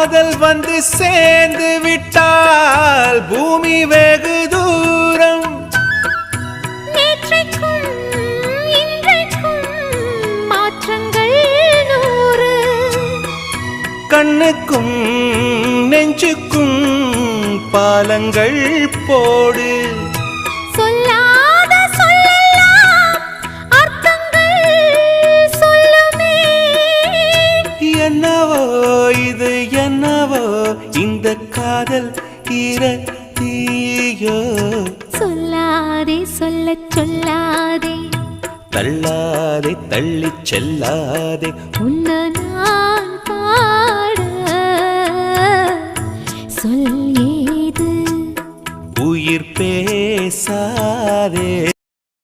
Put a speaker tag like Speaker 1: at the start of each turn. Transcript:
Speaker 1: காதல் வந்து சேர்ந்து விட்டால் பூமி வெகு தூரம்.
Speaker 2: நேற்றைக்கும் இன்றைக்கும் மாற்றங்கள் 100.
Speaker 1: கண்ணுக்கும் நெஞ்சுக்கும் பாலங்கள் போடு.
Speaker 2: சொல்லாத சொல்லெல்லாம் அர்த்தங்கள் சொல்லுமே.
Speaker 1: என்னவோ இது என்னவோ இந்த காதல் தீயோ.
Speaker 2: சொல்லாதே சொல்லச் சொல்லாதே,
Speaker 1: தள்ளாதே தள்ளிச் செல்லாதே.
Speaker 2: உன்னை நான் பாட சொல் ஏது.
Speaker 1: உயிர் பேசாதே.